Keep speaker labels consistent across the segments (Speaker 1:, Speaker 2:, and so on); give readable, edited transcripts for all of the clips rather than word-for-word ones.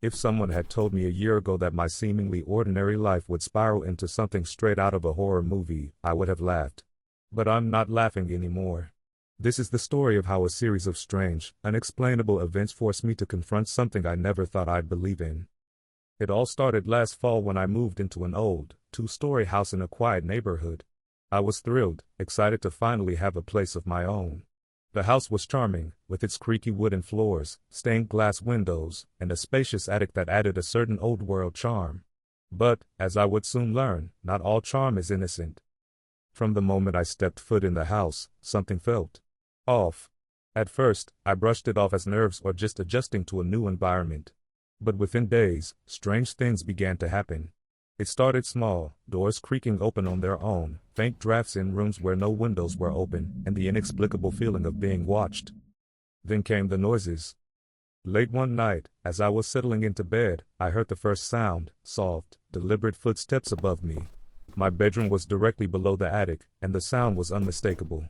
Speaker 1: If someone had told me a year ago that my seemingly ordinary life would spiral into something straight out of a horror movie, I would have laughed. But I'm not laughing anymore. This is the story of how a series of strange, unexplainable events forced me to confront something I never thought I'd believe in. It all started last fall when I moved into an old, two-story house in a quiet neighborhood. I was thrilled, excited to finally have a place of my own. The house was charming, with its creaky wooden floors, stained glass windows, and a spacious attic that added a certain old-world charm. But, as I would soon learn, not all charm is innocent. From the moment I stepped foot in the house, something felt off. At first, I brushed it off as nerves or just adjusting to a new environment. But within days, strange things began to happen. It started small, doors creaking open on their own, faint drafts in rooms where no windows were open, and the inexplicable feeling of being watched. Then came the noises. Late one night, as I was settling into bed, I heard the first sound, soft, deliberate footsteps above me. My bedroom was directly below the attic, and the sound was unmistakable.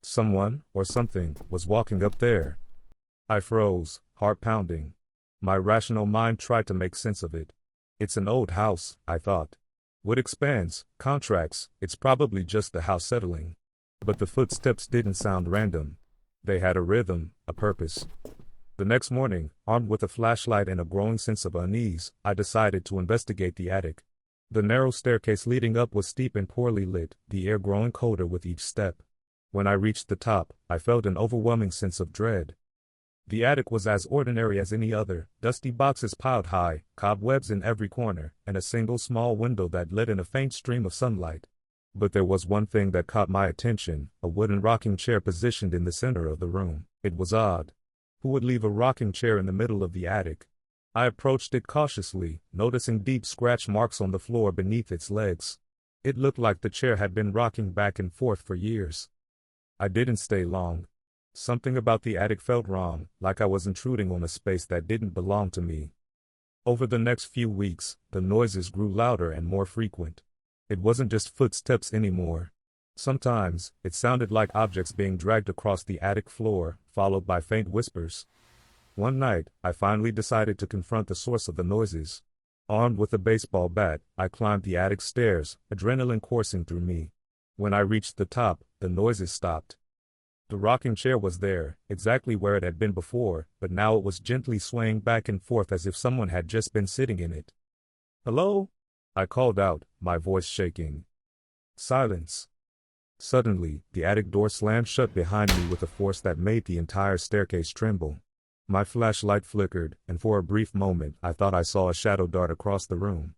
Speaker 1: Someone, or something, was walking up there. I froze, heart pounding. My rational mind tried to make sense of it. It's an old house, I thought. Wood expands, contracts, it's probably just the house settling. But the footsteps didn't sound random. They had a rhythm, a purpose. The next morning, armed with a flashlight and a growing sense of unease, I decided to investigate the attic. The narrow staircase leading up was steep and poorly lit, the air growing colder with each step. When I reached the top, I felt an overwhelming sense of dread. The attic was as ordinary as any other, dusty boxes piled high, cobwebs in every corner, and a single small window that let in a faint stream of sunlight. But there was one thing that caught my attention, a wooden rocking chair positioned in the center of the room. It was odd. Who would leave a rocking chair in the middle of the attic? I approached it cautiously, noticing deep scratch marks on the floor beneath its legs. It looked like the chair had been rocking back and forth for years. I didn't stay long. Something about the attic felt wrong, like I was intruding on a space that didn't belong to me. Over the next few weeks, the noises grew louder and more frequent. It wasn't just footsteps anymore. Sometimes, it sounded like objects being dragged across the attic floor, followed by faint whispers. One night, I finally decided to confront the source of the noises. Armed with a baseball bat, I climbed the attic stairs, adrenaline coursing through me. When I reached the top, the noises stopped. The rocking chair was there, exactly where it had been before, but now it was gently swaying back and forth as if someone had just been sitting in it. "Hello?" I called out, my voice shaking. Silence. Suddenly, the attic door slammed shut behind me with a force that made the entire staircase tremble. My flashlight flickered, and for a brief moment I thought I saw a shadow dart across the room.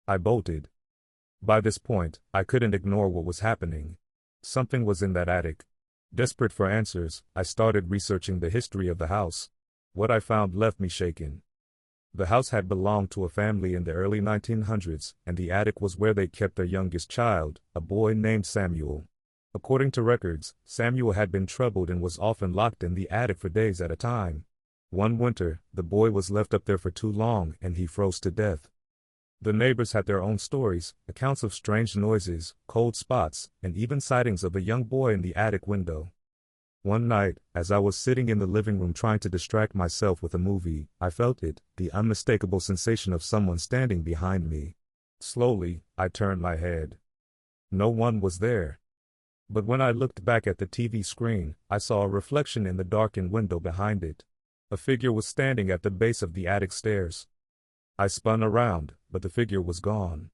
Speaker 1: I bolted. By this point, I couldn't ignore what was happening. Something was in that attic. Desperate for answers, I started researching the history of the house. What I found left me shaken. The house had belonged to a family in the early 1900s, and the attic was where they kept their youngest child, a boy named Samuel. According to records, Samuel had been troubled and was often locked in the attic for days at a time. One winter, the boy was left up there for too long and he froze to death. The neighbors had their own stories, accounts of strange noises, cold spots, and even sightings of a young boy in the attic window. One night, as I was sitting in the living room trying to distract myself with a movie, I felt it, the unmistakable sensation of someone standing behind me. Slowly, I turned my head. No one was there. But when I looked back at the TV screen, I saw a reflection in the darkened window behind it. A figure was standing at the base of the attic stairs. I spun around, but the figure was gone.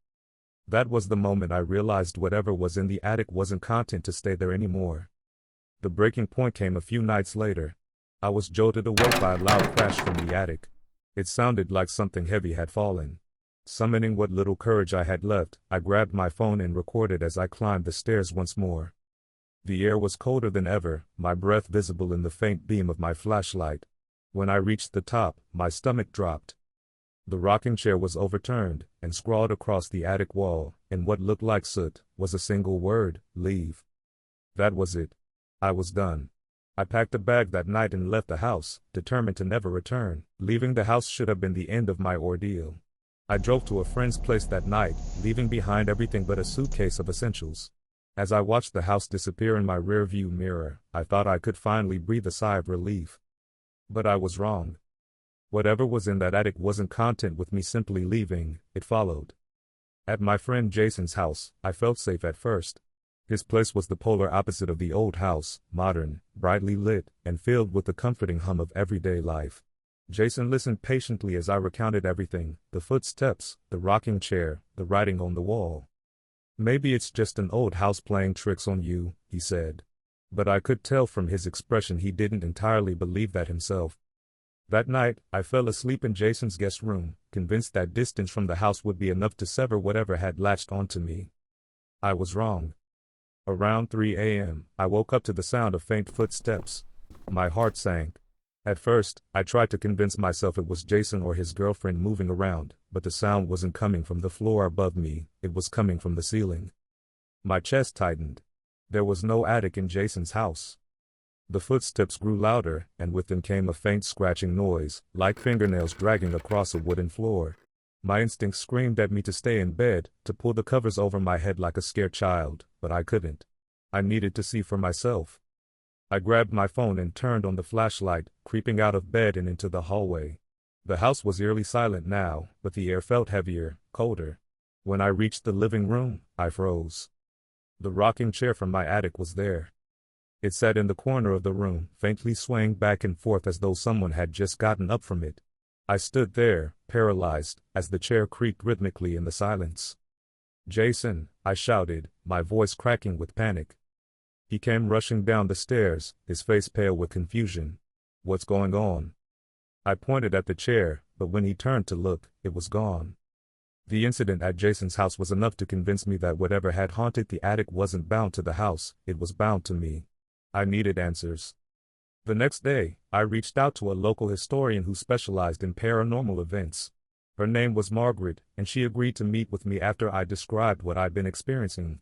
Speaker 1: That was the moment I realized whatever was in the attic wasn't content to stay there anymore. The breaking point came a few nights later. I was jolted awake by a loud crash from the attic. It sounded like something heavy had fallen. Summoning what little courage I had left, I grabbed my phone and recorded as I climbed the stairs once more. The air was colder than ever, my breath visible in the faint beam of my flashlight. When I reached the top, my stomach dropped. The rocking chair was overturned, and scrawled across the attic wall, in what looked like soot, was a single word: leave. That was it. I was done. I packed a bag that night and left the house, determined to never return. Leaving the house should have been the end of my ordeal. I drove to a friend's place that night, leaving behind everything but a suitcase of essentials. As I watched the house disappear in my rearview mirror, I thought I could finally breathe a sigh of relief. But I was wrong. Whatever was in that attic wasn't content with me simply leaving, it followed. At my friend Jason's house, I felt safe at first. His place was the polar opposite of the old house, modern, brightly lit, and filled with the comforting hum of everyday life. Jason listened patiently as I recounted everything, the footsteps, the rocking chair, the writing on the wall. "Maybe it's just an old house playing tricks on you," he said. But I could tell from his expression he didn't entirely believe that himself. That night, I fell asleep in Jason's guest room, convinced that distance from the house would be enough to sever whatever had latched onto me. I was wrong. Around 3 a.m., I woke up to the sound of faint footsteps. My heart sank. At first, I tried to convince myself it was Jason or his girlfriend moving around, but the sound wasn't coming from the floor above me, it was coming from the ceiling. My chest tightened. There was no attic in Jason's house. The footsteps grew louder, and with them came a faint scratching noise, like fingernails dragging across a wooden floor. My instincts screamed at me to stay in bed, to pull the covers over my head like a scared child, but I couldn't. I needed to see for myself. I grabbed my phone and turned on the flashlight, creeping out of bed and into the hallway. The house was eerily silent now, but the air felt heavier, colder. When I reached the living room, I froze. The rocking chair from my attic was there. It sat in the corner of the room, faintly swaying back and forth as though someone had just gotten up from it. I stood there, paralyzed, as the chair creaked rhythmically in the silence. "Jason," I shouted, my voice cracking with panic. He came rushing down the stairs, his face pale with confusion. "What's going on?" I pointed at the chair, but when he turned to look, it was gone. The incident at Jason's house was enough to convince me that whatever had haunted the attic wasn't bound to the house, it was bound to me. I needed answers. The next day, I reached out to a local historian who specialized in paranormal events. Her name was Margaret, and she agreed to meet with me after I described what I'd been experiencing.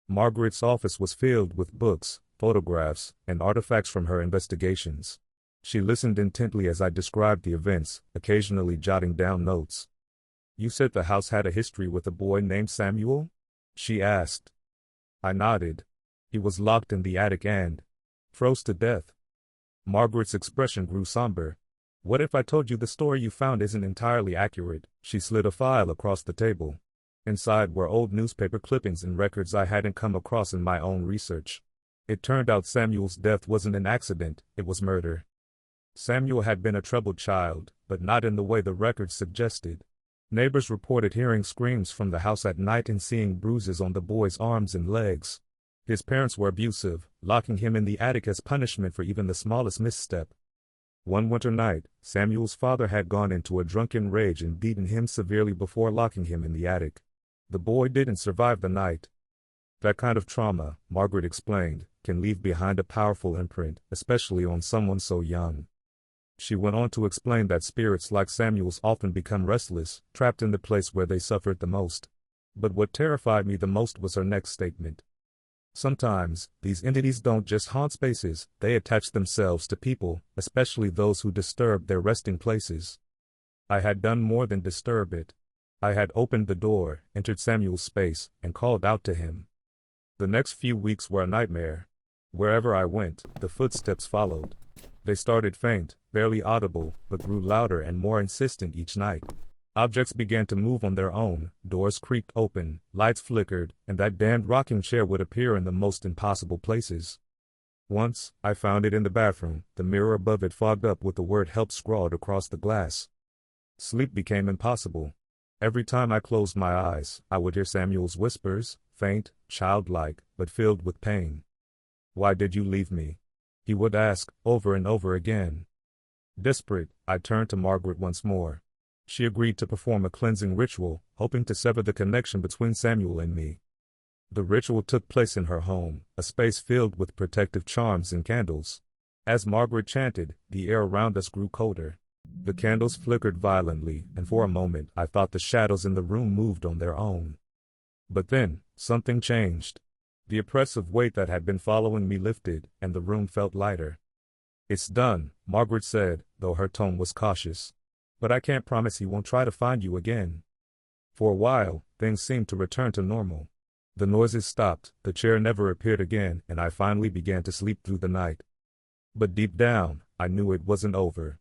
Speaker 1: Margaret's office was filled with books, photographs, and artifacts from her investigations. She listened intently as I described the events, occasionally jotting down notes. "You said the house had a history with a boy named Samuel?" she asked. I nodded. "He was locked in the attic and froze to death." Margaret's expression grew somber. "What if I told you the story you found isn't entirely accurate?" She slid a file across the table. Inside were old newspaper clippings and records I hadn't come across in my own research. It turned out Samuel's death wasn't an accident, it was murder. Samuel had been a troubled child, but not in the way the records suggested. Neighbors reported hearing screams from the house at night and seeing bruises on the boy's arms and legs. His parents were abusive, locking him in the attic as punishment for even the smallest misstep. One winter night, Samuel's father had gone into a drunken rage and beaten him severely before locking him in the attic. The boy didn't survive the night. That kind of trauma, Margaret explained, can leave behind a powerful imprint, especially on someone so young. She went on to explain that spirits like Samuel's often become restless, trapped in the place where they suffered the most. But what terrified me the most was her next statement. "Sometimes, these entities don't just haunt spaces, they attach themselves to people, especially those who disturb their resting places." I had done more than disturb it. I had opened the door, entered Samuel's space, and called out to him. The next few weeks were a nightmare. Wherever I went, the footsteps followed. They started faint, barely audible, but grew louder and more insistent each night. Objects began to move on their own, doors creaked open, lights flickered, and that damned rocking chair would appear in the most impossible places. Once, I found it in the bathroom, the mirror above it fogged up with the word "help" scrawled across the glass. Sleep became impossible. Every time I closed my eyes, I would hear Samuel's whispers, faint, childlike, but filled with pain. "Why did you leave me?" he would ask, over and over again. Desperate, I turned to Margaret once more. She agreed to perform a cleansing ritual, hoping to sever the connection between Samuel and me. The ritual took place in her home, a space filled with protective charms and candles. As Margaret chanted, the air around us grew colder. The candles flickered violently, and for a moment I thought the shadows in the room moved on their own. But then, something changed. The oppressive weight that had been following me lifted, and the room felt lighter. "It's done," Margaret said, though her tone was cautious. "But I can't promise he won't try to find you again." For a while, things seemed to return to normal. The noises stopped, the chair never appeared again, and I finally began to sleep through the night. But deep down, I knew it wasn't over.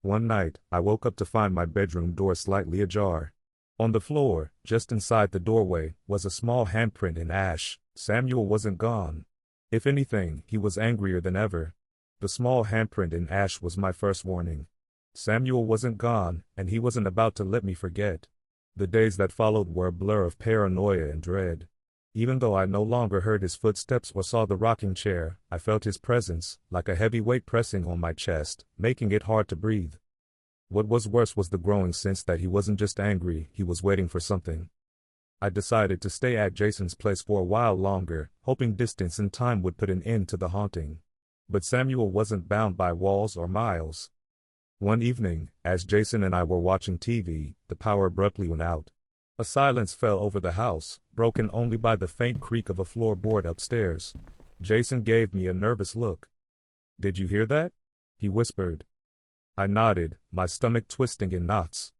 Speaker 1: One night, I woke up to find my bedroom door slightly ajar. On the floor, just inside the doorway, was a small handprint in ash. Samuel wasn't gone. If anything, he was angrier than ever. The small handprint in ash was my first warning. Samuel wasn't gone, and he wasn't about to let me forget. The days that followed were a blur of paranoia and dread. Even though I no longer heard his footsteps or saw the rocking chair, I felt his presence, like a heavy weight pressing on my chest, making it hard to breathe. What was worse was the growing sense that he wasn't just angry, he was waiting for something. I decided to stay at Jason's place for a while longer, hoping distance and time would put an end to the haunting. But Samuel wasn't bound by walls or miles. One evening, as Jason and I were watching TV, the power abruptly went out. A silence fell over the house, broken only by the faint creak of a floorboard upstairs. Jason gave me a nervous look. "Did you hear that?" he whispered. I nodded, my stomach twisting in knots.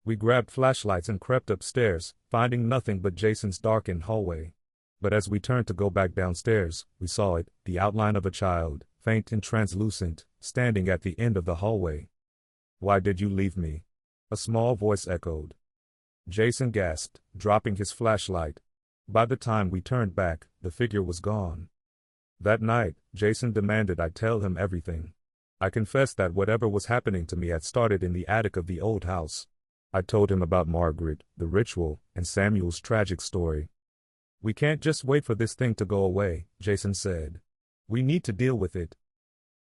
Speaker 1: We grabbed flashlights and crept upstairs, finding nothing but Jason's darkened hallway. But as we turned to go back downstairs, we saw it, the outline of a child, faint and translucent, standing at the end of the hallway. "Why did you leave me?" a small voice echoed. Jason gasped, dropping his flashlight. By the time we turned back, the figure was gone. That night, Jason demanded I tell him everything. I confessed that whatever was happening to me had started in the attic of the old house. I told him about Margaret, the ritual, and Samuel's tragic story. "We can't just wait for this thing to go away," Jason said. "We need to deal with it."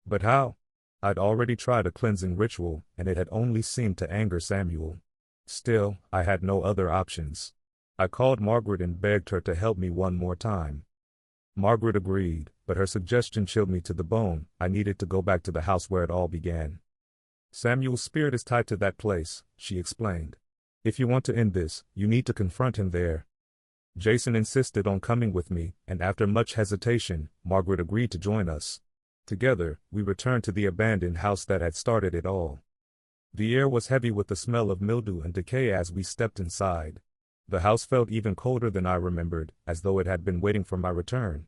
Speaker 1: But how? I'd already tried a cleansing ritual, and it had only seemed to anger Samuel. Still, I had no other options. I called Margaret and begged her to help me one more time. Margaret agreed, but her suggestion chilled me to the bone. I needed to go back to the house where it all began. "Samuel's spirit is tied to that place," she explained. "If you want to end this, you need to confront him there." Jason insisted on coming with me, and after much hesitation, Margaret agreed to join us. Together, we returned to the abandoned house that had started it all. The air was heavy with the smell of mildew and decay as we stepped inside. The house felt even colder than I remembered, as though it had been waiting for my return.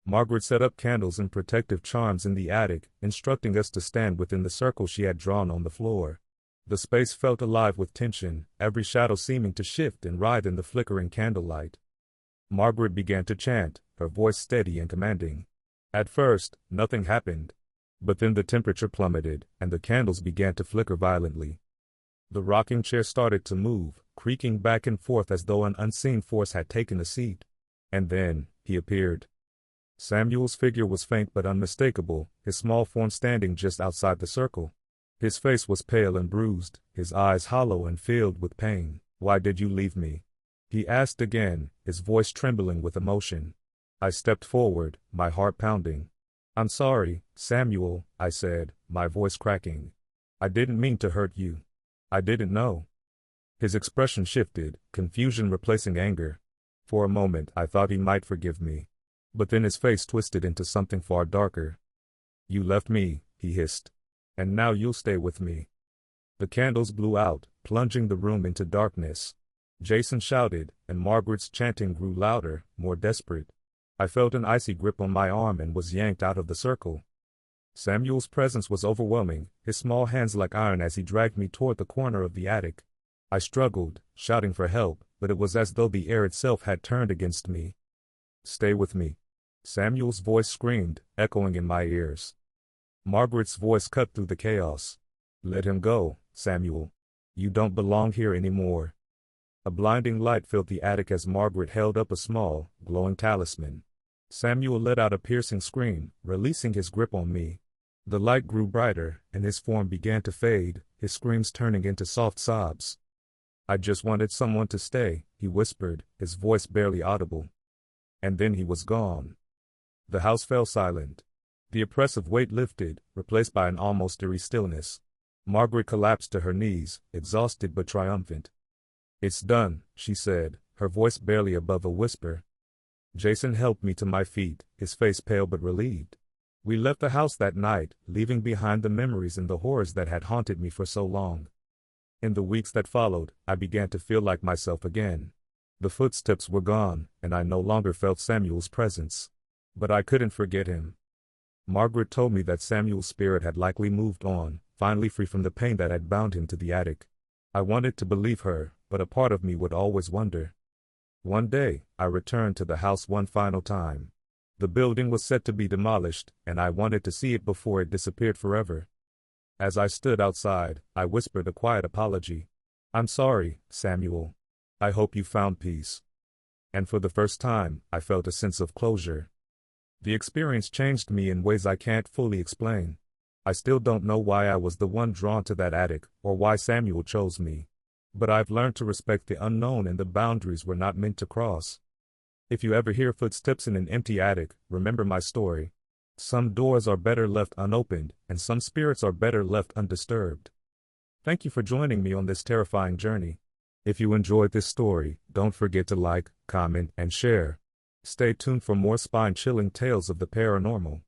Speaker 1: Margaret set up candles and protective charms in the attic, instructing us to stand within the circle she had drawn on the floor. The space felt alive with tension, every shadow seeming to shift and writhe in the flickering candlelight. Margaret began to chant, her voice steady and commanding. At first, nothing happened. But then the temperature plummeted, and the candles began to flicker violently. The rocking chair started to move, creaking back and forth as though an unseen force had taken a seat. And then, he appeared. Samuel's figure was faint but unmistakable, his small form standing just outside the circle. His face was pale and bruised, his eyes hollow and filled with pain. "Why did you leave me?" he asked again, his voice trembling with emotion. I stepped forward, my heart pounding. "I'm sorry, Samuel," I said, my voice cracking. "I didn't mean to hurt you. I didn't know." His expression shifted, confusion replacing anger. For a moment I thought he might forgive me. But then his face twisted into something far darker. "You left me," he hissed. "And now you'll stay with me." The candles blew out, plunging the room into darkness. Jason shouted, and Margaret's chanting grew louder, more desperate. I felt an icy grip on my arm and was yanked out of the circle. Samuel's presence was overwhelming, his small hands like iron as he dragged me toward the corner of the attic. I struggled, shouting for help, but it was as though the air itself had turned against me. "Stay with me," Samuel's voice screamed, echoing in my ears. Margaret's voice cut through the chaos. "Let him go, Samuel. You don't belong here anymore." A blinding light filled the attic as Margaret held up a small, glowing talisman. Samuel let out a piercing scream, releasing his grip on me. The light grew brighter, and his form began to fade, his screams turning into soft sobs. "I just wanted someone to stay," he whispered, his voice barely audible. And then he was gone. The house fell silent. The oppressive weight lifted, replaced by an almost eerie stillness. Margaret collapsed to her knees, exhausted but triumphant. "It's done," she said, her voice barely above a whisper. Jason helped me to my feet, his face pale but relieved. We left the house that night, leaving behind the memories and the horrors that had haunted me for so long. In the weeks that followed, I began to feel like myself again. The footsteps were gone, and I no longer felt Samuel's presence. But I couldn't forget him. Margaret told me that Samuel's spirit had likely moved on, finally free from the pain that had bound him to the attic. I wanted to believe her, but a part of me would always wonder. One day, I returned to the house one final time. The building was set to be demolished, and I wanted to see it before it disappeared forever. As I stood outside, I whispered a quiet apology. "I'm sorry, Samuel. I hope you found peace." And for the first time, I felt a sense of closure. The experience changed me in ways I can't fully explain. I still don't know why I was the one drawn to that attic, or why Samuel chose me. But I've learned to respect the unknown and the boundaries we're not meant to cross. If you ever hear footsteps in an empty attic, remember my story. Some doors are better left unopened, and some spirits are better left undisturbed. Thank you for joining me on this terrifying journey. If you enjoyed this story, don't forget to like, comment, and share. Stay tuned for more spine-chilling tales of the paranormal.